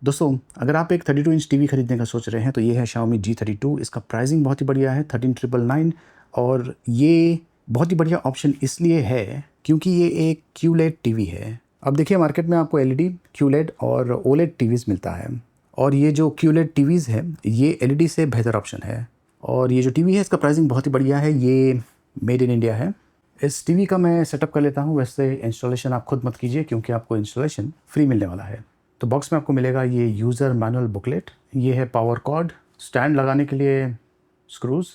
दोस्तों, अगर आप एक 32 इंच टीवी खरीदने का सोच रहे हैं तो ये है Xiaomi G32। इसका प्राइसिंग बहुत ही बढ़िया है 13,999 और ये बहुत ही बढ़िया ऑप्शन इसलिए है क्योंकि ये एक QLED टीवी है। अब देखिए मार्केट में आपको LED, QLED और OLED टीवीज़ मिलता है और ये जो QLED टीवीज़ है ये LED से बेहतर ऑप्शन है। और ये जो टीवी है इसका प्राइसिंग बहुत ही बढ़िया है, ये मेड इन इंडिया है। इस टीवी का मैं सेटअप कर लेता हूँ। वैसे इंस्टॉलेशन आप खुद मत कीजिए क्योंकि आपको इंस्टॉलेशन फ्री मिलने वाला है। तो बॉक्स में आपको मिलेगा ये यूज़र मैनुअल बुकलेट, ये है पावर कॉर्ड, स्टैंड लगाने के लिए स्क्रूज़,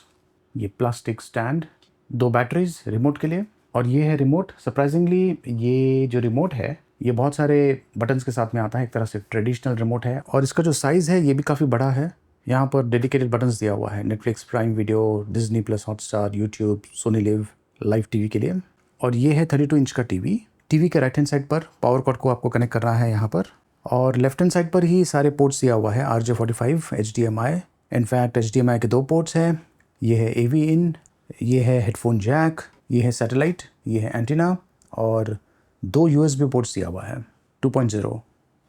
ये प्लास्टिक स्टैंड, 2 बैटरीज रिमोट के लिए और ये है रिमोट। सरप्राइजिंगली ये जो रिमोट है ये बहुत सारे बटन्स के साथ में आता है, एक तरह से ट्रेडिशनल रिमोट है और इसका जो साइज़ है ये भी काफ़ी बड़ा है। यहाँ पर डेडिकेटेड बटन्स दिया हुआ है Netflix, Prime Video, Disney plus, Hotstar, YouTube, Sony LIV, live TV के लिए। और ये है 32 इंच का टीवी। टीवी के राइट हैंड साइड पर पावर कॉर्ड को आपको कनेक्ट करना है यहाँ पर और लेफ्ट हैंड साइड पर ही सारे पोर्ट्स दिया हुआ है। RJ45, HDMI, इनफैक्ट HDMI के 2 पोर्ट्स हैं। ये है AV इन, ये है हेडफोन जैक, ये है सैटेलाइट, ये है एंटीना और 2 USB पोर्ट्स दिया हुआ है 2.0।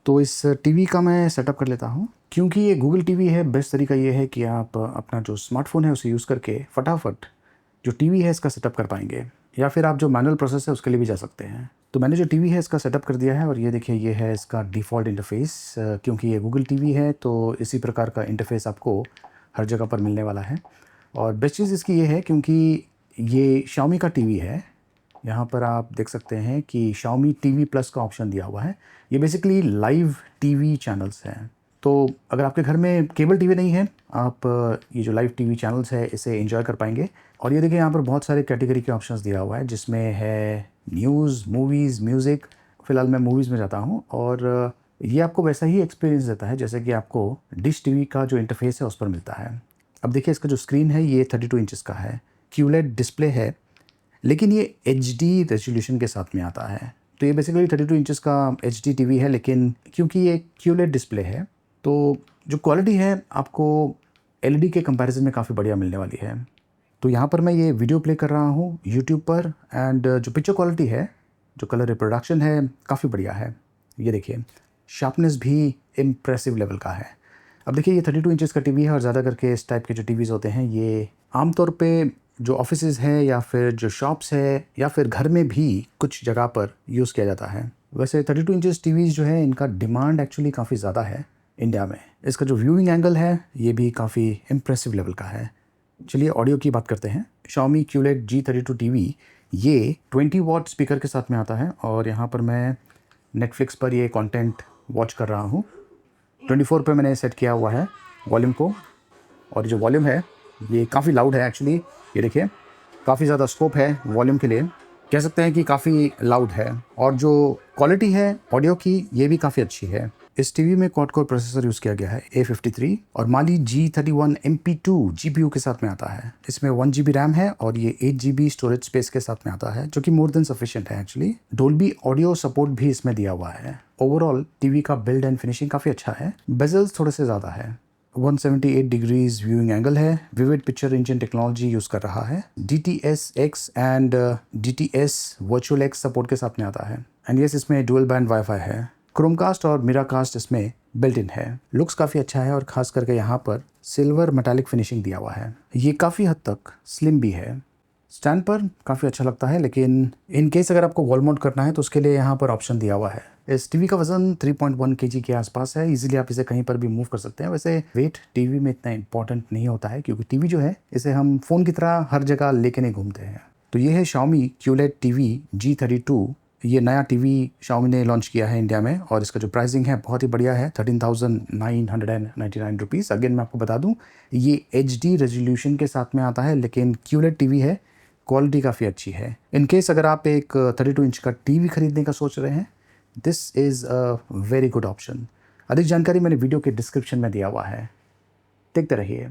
तो इस टीवी का मैं सेटअप कर लेता हूँ। क्योंकि ये गूगल टीवी है, बेस्ट तरीका ये है कि आप अपना जो स्मार्टफोन है उसे यूज़ करके फटाफट जो टीवी है इसका सेटअप कर पाएंगे या फिर आप जो मैनुअल प्रोसेस है उसके लिए भी जा सकते हैं। तो मैंने जो टीवी है इसका सेटअप कर दिया है और ये देखिए ये है इसका डिफ़ॉल्ट इंटरफेस। क्योंकि ये गूगल टीवी है तो इसी प्रकार का इंटरफेस आपको हर जगह पर मिलने वाला है। और बेस्ट चीज़ इसकी ये है क्योंकि ये Xiaomi का टीवी है। यहाँ पर आप देख सकते हैं कि Xiaomi TV Plus का ऑप्शन दिया हुआ है। ये बेसिकली लाइव टीवी चैनल्स हैं। तो अगर आपके घर में केबल टीवी नहीं है, आप ये जो लाइव टीवी चैनल्स है इसे एंजॉय कर पाएंगे। और ये देखिए यहाँ पर बहुत सारे कैटेगरी के ऑप्शंस दिया हुआ है जिसमें है न्यूज़, मूवीज़, म्यूज़िक। फ़िलहाल मैं मूवीज़ में जाता हूँ और ये आपको वैसा ही एक्सपीरियंस देता है जैसे कि आपको डिश टीवी का जो इंटरफेस है उस पर मिलता है। अब देखिए इसका जो स्क्रीन है ये 32 इंचज़ का है, QLED डिस्प्ले है, लेकिन ये HD रेजोल्यूशन के साथ में आता है। तो ये बेसिकली 32 इंचज़ का HD टीवी है, लेकिन क्योंकि ये QLED डिस्प्ले है तो जो क्वालिटी है आपको LED के कंपैरिजन में काफ़ी बढ़िया मिलने वाली है। तो यहाँ पर मैं ये वीडियो प्ले कर रहा हूँ YouTube पर एंड जो पिक्चर क्वालिटी है, जो कलर रिप्रोडक्शन है काफ़ी बढ़िया है। ये देखिए शार्पनेस भी इम्प्रेसिव लेवल का है। अब देखिए ये 32 इंचज़ का टीवी है और ज़्यादा करके इस टाइप के जो टीवीज़ होते हैं ये आमतौर पे जो ऑफिसेज़ है या फिर जो शॉप्स है या फिर घर में भी कुछ जगह पर यूज़ किया जाता है। वैसे 32 इंचज़ टीवीज़ जो है इनका डिमांड एक्चुअली काफ़ी ज़्यादा है इंडिया में। इसका जो व्यूइंग एंगल है ये भी काफ़ी इम्प्रेसिव लेवल का है। चलिए ऑडियो की बात करते हैं। Xiaomi QLED G32 टीवी ये 20 वॉट स्पीकर के साथ में आता है और यहाँ पर मैं नेटफ्लिक्स पर ये कंटेंट वॉच कर रहा हूँ। 24 पे मैंने सेट किया हुआ है वॉल्यूम को और जो वॉल्यूम है ये काफ़ी लाउड है एक्चुअली। ये देखिए काफ़ी ज़्यादा स्कोप है वॉल्यूम के लिए, कह सकते हैं कि काफ़ी लाउड है। और जो क्वालिटी है ऑडियो की ये भी काफ़ी अच्छी है। इस टीवी में क्वाड कोर प्रोसेसर यूज़ किया गया है A53 और Mali G31 MP2 GPU के साथ में आता है। इसमें 1 GB रैम है और ये 8 GB स्टोरेज स्पेस के साथ में आता है जो कि मोर देन सफिशिएंट है एक्चुअली। डोल्बी ऑडियो सपोर्ट भी इसमें दिया हुआ है। ओवरऑल टीवी का बिल्ड एंड फिनिशिंग काफ़ी अच्छा है। बेजल्स थोड़े से ज़्यादा है। 178 डिग्रीज व्यूइंग एंगल है। Vivid picture engine technology use कर रहा है। DTS:X and DTS virtual X support के साथ में आता है। एंड यस इसमें डुअल बैंड वाईफाई है। क्रोमकास्ट और मिराकास्ट इसमें बिल्ट इन है। लुक्स काफ़ी अच्छा है और ख़ास करके यहाँ पर सिल्वर मेटालिक फिनिशिंग दिया हुआ है। ये काफ़ी हद तक स्लिम भी है। स्टैंड पर काफ़ी अच्छा लगता है, लेकिन इन केस अगर आपको वॉल माउंट करना है तो उसके लिए यहाँ पर ऑप्शन दिया हुआ है। इस टीवी का वजन 3.1 kg के आसपास है। इजीली आप इसे कहीं पर भी मूव कर सकते हैं। वैसे वेट टीवी में इतना इंपॉर्टेंट नहीं होता है क्योंकि टीवी जो है इसे हम फ़ोन की तरह हर जगह लेके नहीं घूमते हैं। तो ये है Xiaomi QLED TV G32। ये नया टीवी Xiaomi ने लॉन्च किया है इंडिया में और इसका जो प्राइसिंग है बहुत ही बढ़िया है 13,999 रुपीज़। अगेन मैं आपको बता दूं ये HD रेजोल्यूशन के साथ में आता है, लेकिन QLED टीवी है, क्वालिटी काफ़ी अच्छी है। इन केस अगर आप एक 32 इंच का टीवी खरीदने का सोच रहे हैं, this is a very good option. अधिक जानकारी मैंने वीडियो के डिस्क्रिप्शन में दिया हुआ है, देखते रहिए।